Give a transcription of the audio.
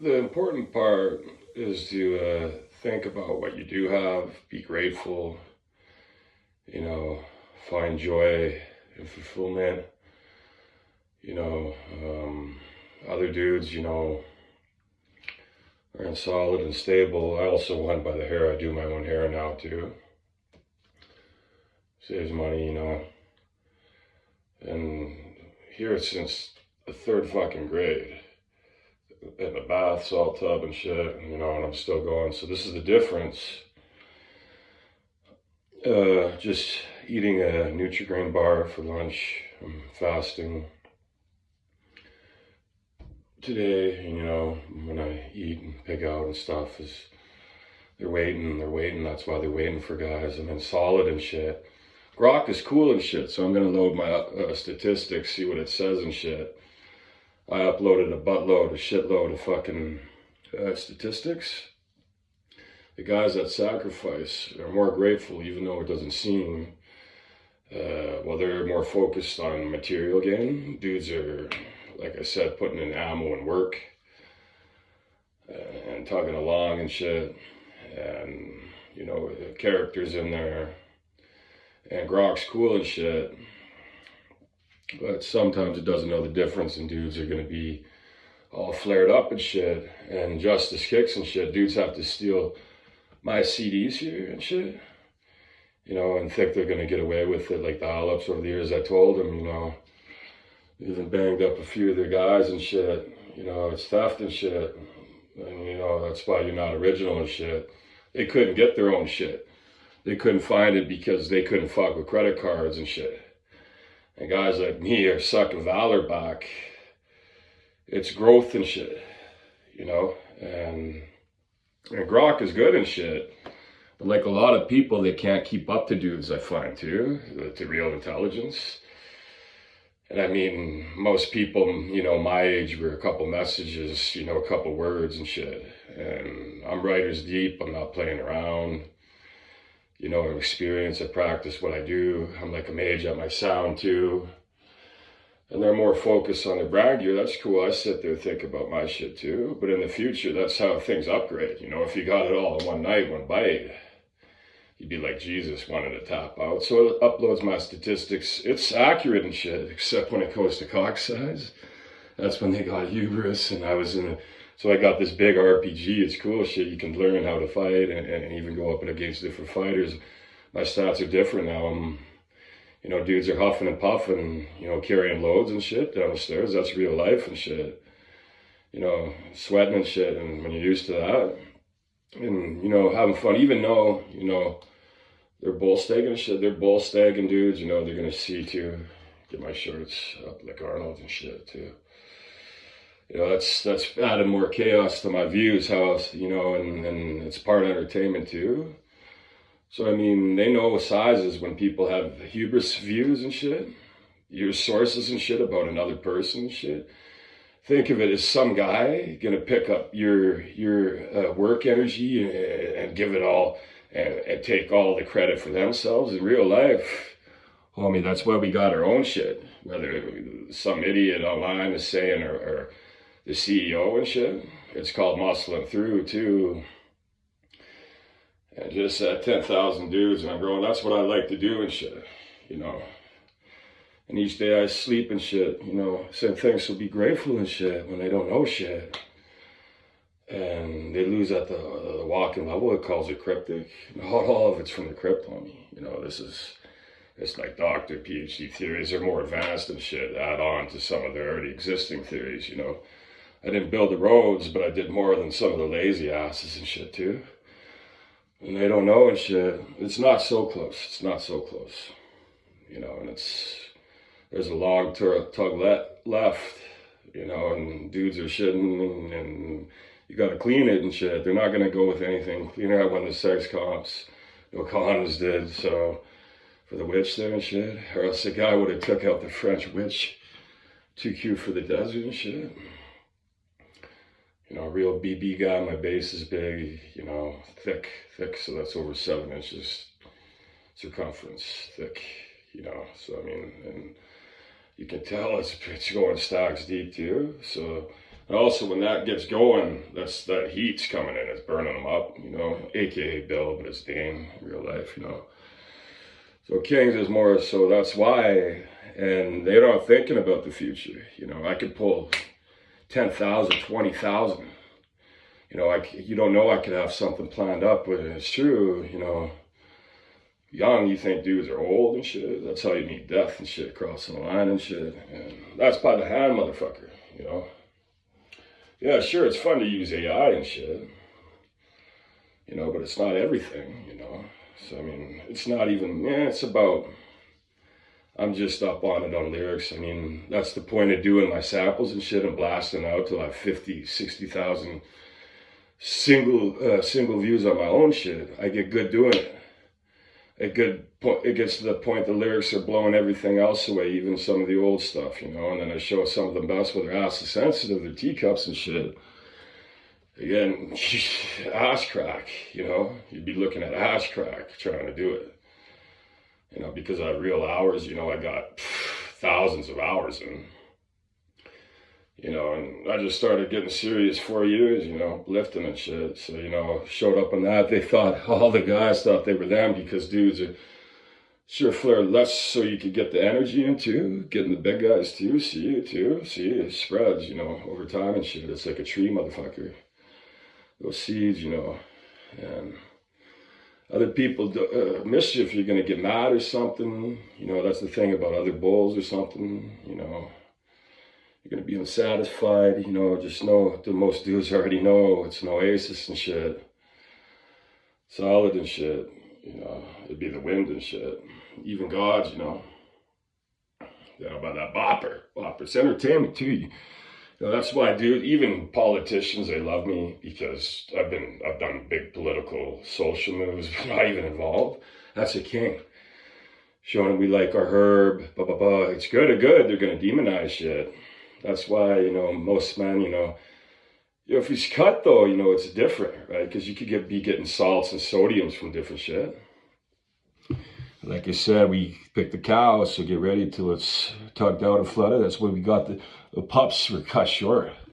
The important part is to think about what you do have, be grateful, you know, find joy and fulfillment. You know, other dudes, are solid and stable. I also went by the hair. I do my own hair now too. Saves money, and here since the third fucking grade. In the bath, salt tub and shit, and I'm still going. So this is the difference. Just eating a Nutri-Grain bar for lunch. I'm fasting today, when I eat and pick out and stuff, is they're waiting. That's why they're waiting for guys. I'm in solid and shit. Grok is cool and shit, so I'm gonna load my statistics, see what it says and shit. I uploaded a shitload of fucking statistics. The guys that sacrifice are more grateful, even though it doesn't seem. Well, they're more focused on material gain. Dudes are, like I said, putting in ammo and work and tugging along and shit. And, the characters in there. And Grok's cool and shit. But sometimes it doesn't know the difference, and dudes are going to be all flared up and shit. And Justice Kicks and shit. Dudes have to steal my CDs here and shit. And think they're going to get away with it, like the Hollops over the years. I told them, even banged up a few of their guys and shit. It's theft and shit. And, that's why you're not original and shit. They couldn't get their own shit. They couldn't find it because they couldn't fuck with credit cards and shit. And guys like me are sucking valor back. It's growth and shit, and Grok is good and shit. But like a lot of people, they can't keep up to dudes, I find too, to real intelligence. And I mean, most people, my age were a couple messages, a couple words and shit. And I'm writer's deep, I'm not playing around. Experience, I practice what I do. I'm like a mage at my sound too. And they're more focused on the brand gear. That's cool. I sit there and think about my shit too. But in the future, that's how things upgrade. If you got it all in one night, one bite, you'd be like Jesus wanting to tap out. So it uploads my statistics. It's accurate and shit, except when it goes to cock size. That's when they got hubris, and so I got this big RPG. It's cool shit. You can learn how to fight and even go up and against different fighters. My stats are different now. Dudes are huffing and puffing, carrying loads and shit down the stairs. That's real life and shit. Sweating and shit. And when you're used to that, and, having fun, even though, they're bull stagging and shit. They're bull stagging dudes, they're going to see too. Get my shorts up like Arnold and shit too. That's added more chaos to my views, and it's part entertainment too. So, I mean, they know sizes when people have hubris views and shit, your sources and shit about another person and shit. Think of it as some guy gonna pick up your work energy and give it all and take all the credit for themselves. In real life, homie, that's why we got our own shit. Whether some idiot online is saying or the CEO and shit. It's called muscling through too. And just 10,000 dudes, and I'm growing. That's what I like to do and shit, And each day I sleep and shit, saying things will be grateful and shit when they don't know shit. And they lose at the walking level. It calls it cryptic. All of it's from the crypt, homie. It's like doctor, PhD theories are more advanced and shit, add on to some of their already existing theories, I didn't build the roads, but I did more than some of the lazy asses and shit too. And they don't know and shit. It's not so close. It's not so close. And there's a long tug left, and dudes are shitting and you gotta clean it and shit. They're not gonna go with anything. Cleaner out when the sex comps, no condoms did, so for the witch there and shit. Or else the guy would have took out the French witch. Too cute for the desert and shit. Real BB guy, my base is big, thick, so that's over 7 inches circumference, thick, so I mean, and you can tell it's going stacks deep too, so And also, when that gets going, that heat's coming in. It's burning them up, you know, aka Bill, but it's Dane in real life, you know. So Kings is more so that's why, and they're not thinking about the future. You know, I could pull 10,000, 20,000. You know, you don't know I could have something planned up, but it's true, you know. Young, you think dudes are old and shit. That's how you meet death and shit, crossing the line and shit. And that's by the hand, motherfucker, you know. Yeah, sure, it's fun to use AI and shit, you know, but it's not everything, you know. So, I mean, it's not even, it's about, I'm just up on it on lyrics. I mean, that's the point of doing my samples and shit and blasting out till I have 50, 60,000 single views on my own shit. I get good doing it. It gets to the point the lyrics are blowing everything else away, even some of the old stuff, you know, and then I show some of the best with their asses sensitive, their teacups and shit. Again, ass crack, you know, you'd be looking at ass crack trying to do it, you know, because I have real hours, you know, I got thousands of hours in, you know, and I just started getting serious 4 years, you know, lifting and shit. So, you know, showed up on that. They thought, all the guys thought they were them because dudes are sure flare less so you could get the energy in too, getting the big guys too, see it spreads, you know, over time and shit. It's like a tree, motherfucker. Those seeds, you know, and other people mischief, you're going to get mad or something, you know, that's the thing about other bulls or something, you know. You're going to be unsatisfied, you know, just know the most dudes already know it's an oasis and shit. Solid and shit, you know, it'd be the wind and shit. Even gods, you know. You know, about that bopper. It's entertainment too. You know, that's why, dude, even politicians, they love me because I've done big political social moves, but not even involved. That's a king. Showing we like our herb, blah, blah, blah. It's good. They're going to demonize shit. That's why, you know, most men, you know, if he's cut though, you know, it's different, right? Because you could be getting salts and sodiums from different shit. Like I said, we pick the cow, so get ready till it's tugged out and flooded. That's when we got the pups were cut short.